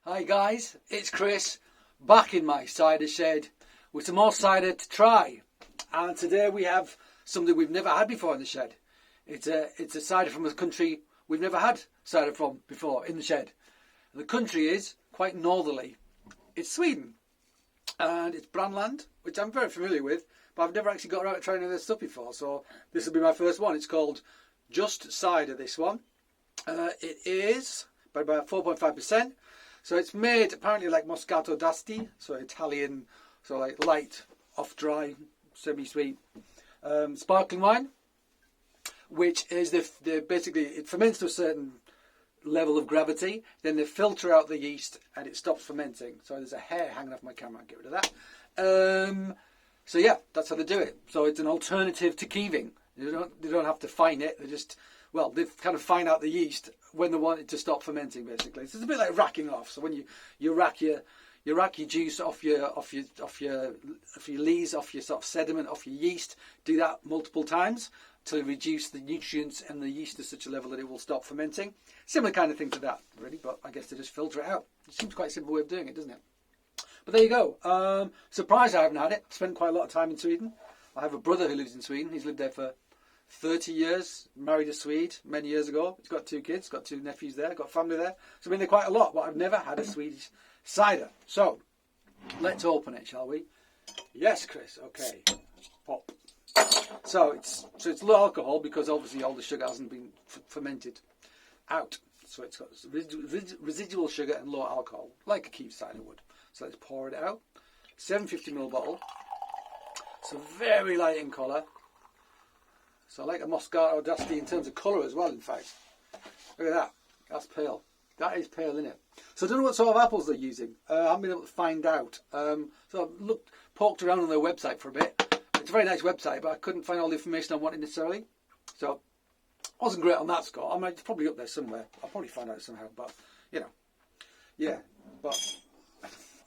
Hi guys, it's Chris, back in my cider shed with some more cider to try. And today we have something we've never had before in the shed. It's a cider from a country we've never had cider from before in the shed. The country is quite northerly. It's Sweden, and it's Brannland, which I'm very familiar with, but I've never actually got around to trying any of this stuff before, so this will be my first one. It's called Just Cider, this one. It is by about 4.5%. So it's made apparently like Moscato d'Asti, so Italian, so like light, off-dry, semi-sweet sparkling wine, which is the basically it ferments to a certain level of gravity, then they filter out the yeast and it stops fermenting. So there's a hair hanging off my camera. I'll get rid of that. So yeah, that's how they do it. So it's an alternative to keeving. They don't have to fine it. They kind of fine out the yeast when they want it to stop fermenting, basically. So it's a bit like racking off. So when you rack your juice off your lees, off your sort of sediment, off your yeast, do that multiple times to reduce the nutrients and the yeast to such a level that it will stop fermenting. Similar kind of thing to that, really, but I guess they just filter it out. It seems quite a simple way of doing it, doesn't it? But there you go. Surprised I haven't had it. I've spent quite a lot of time in Sweden. I have a brother who lives in Sweden. He's lived there for 30 years, married a Swede many years ago. He's got 2 kids, got 2 nephews there, got family there. So I've been there quite a lot, but I've never had a Swedish cider. So, let's open it, shall we? Yes, Chris, okay. Pop. So it's low alcohol because obviously all the sugar hasn't been fermented out. So it's got residual sugar and low alcohol, like a Keef cider would. So let's pour it out. 750ml bottle. So very light in colour. So like a Moscato d'Asti in terms of colour as well, in fact. Look at that. That's pale. That is pale, isn't it? So I don't know what sort of apples they're using. I haven't been able to find out. So I've poked around on their website for a bit. It's a very nice website, but I couldn't find all the information I wanted necessarily. So I wasn't great on that score. I mean, it's probably up there somewhere. I'll probably find out somehow. But, you know. Yeah. But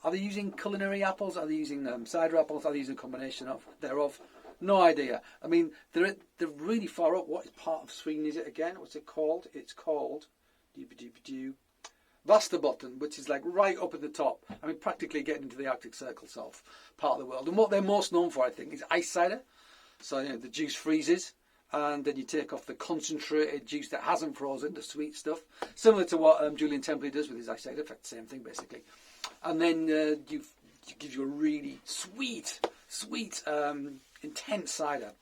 are they using culinary apples? Are they using cider apples? Are they using a combination thereof? No idea. I mean, they're really far up. What part of Sweden is it again? What's it called? It's called Västerbotten, which is like right up at the top. I mean, practically getting into the Arctic Circle sort of part of the world. And what they're most known for, I think, is ice cider. So, you know, the juice freezes, and then you take off the concentrated juice that hasn't frozen, the sweet stuff. Similar to what Julian Templey does with his ice cider. In fact, same thing, basically. And then it gives you a really sweet, intense cider.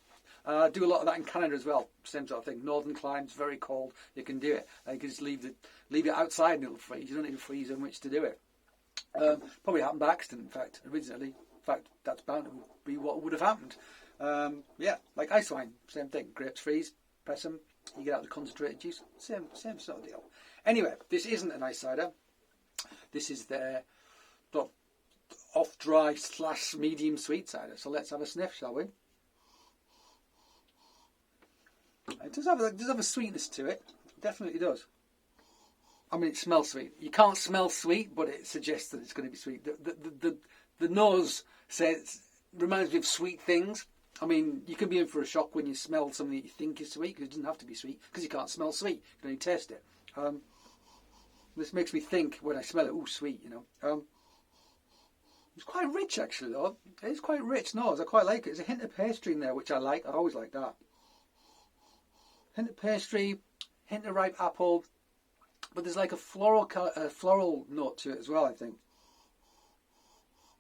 I do a lot of that in Canada as well. Same sort of thing. Northern climes, very cold. You can do it. You can just leave it outside and it'll freeze. You don't need to freeze in which to do it. Probably happened by accident, in fact, originally. In fact, that's bound to be what would have happened. Yeah, like ice wine. Same thing. Grapes freeze, press them, you get out the concentrated juice. Same sort of deal. Anyway, this isn't an ice cider. This is their off-dry / medium sweet cider. So let's have a sniff, shall we? It does have a sweetness to it. It definitely does. I mean, it smells sweet. You can't smell sweet, but it suggests that it's going to be sweet. The nose reminds me of sweet things. I mean, you can be in for a shock when you smell something that you think is sweet, because it doesn't have to be sweet, because you can't smell sweet. You can only taste it. This makes me think when I smell it, ooh, sweet, you know. It's quite rich, actually, though. It is quite rich nose. I quite like it. There's a hint of pastry in there, which I like. I always like that. Hint of pastry, hint of ripe apple, but there's like a floral note to it as well, I think.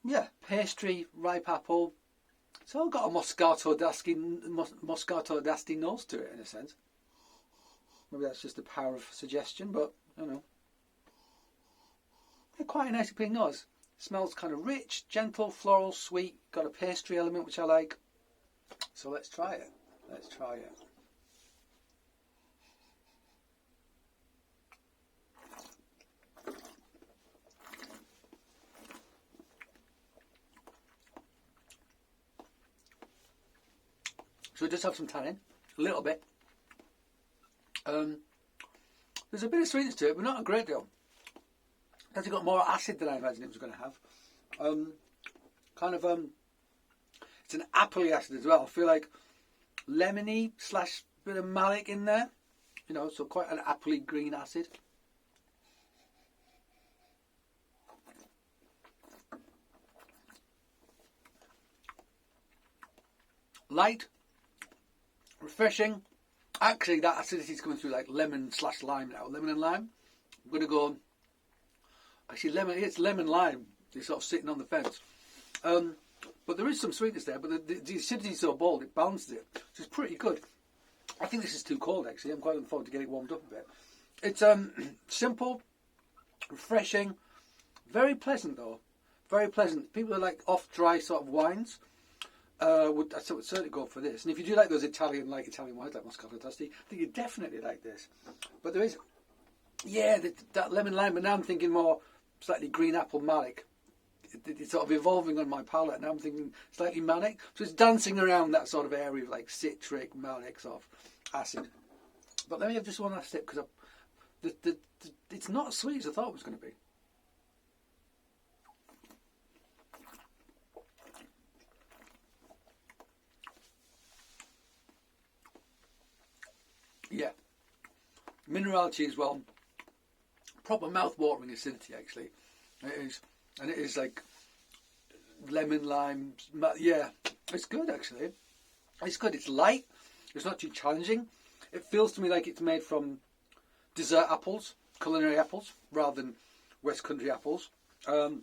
Yeah, pastry, ripe apple. It's all got a Moscato d'Asti nose to it, in a sense. Maybe that's just the power of suggestion, but I don't know. Yeah, quite a nice appealing nose. Smells kind of rich, gentle, floral, sweet. Got a pastry element, which I like. So let's try it. Let's try it. So it does have some tannin, a little bit. There's a bit of sweetness to it, but not a great deal. It's actually got more acid than I imagined it was going to have. It's an appley acid as well. I feel like lemony / bit of malic in there. You know, so quite an appley green acid. light, refreshing. Actually, that acidity is coming through like lemon/lime now. Lemon and lime. I'm going to go. Actually, lemon. It's lemon lime. It's sort of sitting on the fence. But there is some sweetness there. But the acidity is so bold, it balances it. So it's pretty good. I think this is too cold. Actually, I'm quite looking forward to getting it warmed up a bit. It's simple, refreshing, very pleasant though. Very pleasant. People who like off-dry sort of wines would certainly go for this. And if you do like those Italian wines like Moscato d'Asti, I think you definitely like this. But there is, yeah, that lemon lime. But now I'm thinking more slightly green apple malic. It's sort of evolving on my palate. Now I'm thinking slightly manic. So it's dancing around that sort of area of like citric, malic sort of acid. But let me have just one last sip because it's not as sweet as I thought it was going to be. Yeah, minerality as well. Proper mouth-watering acidity, actually. It is, and it is like lemon, lime. Yeah, it's good actually. It's good. It's light. It's not too challenging. It feels to me like it's made from dessert apples, culinary apples, rather than West Country apples. And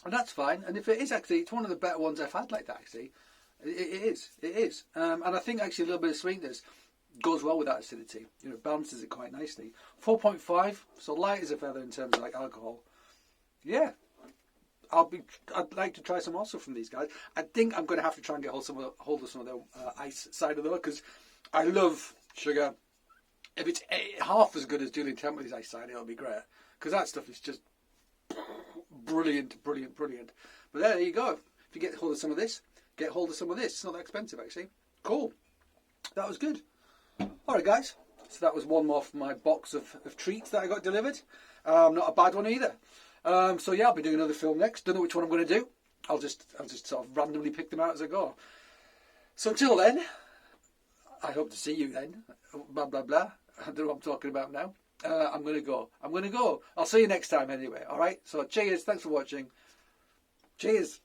that's fine. And if it is actually, it's one of the better ones I've had like that. Actually, it is. It is. And I think actually a little bit of sweetness goes well with that acidity. You know, balances it quite nicely. 4.5, so light as a feather in terms of like alcohol. Yeah, I'd like to try some also from these guys. I think I'm going to have to try and get hold of some of their ice cider though, because I love sugar. If it's half as good as Julian Temple's ice cider, it'll be great. Because that stuff is just brilliant, brilliant, brilliant. But there you go. If you get hold of some of this, get hold of some of this. It's not that expensive actually. Cool. That was good. Alright guys, so that was one more from my box of treats that I got delivered. Not a bad one either. So yeah, I'll be doing another film next. Don't know which one I'm going to do. I'll just sort of randomly pick them out as I go. So until then, I hope to see you then. Blah blah blah. I don't know what I'm talking about now. I'm going to go. I'll see you next time anyway. Alright, so cheers, thanks for watching. Cheers.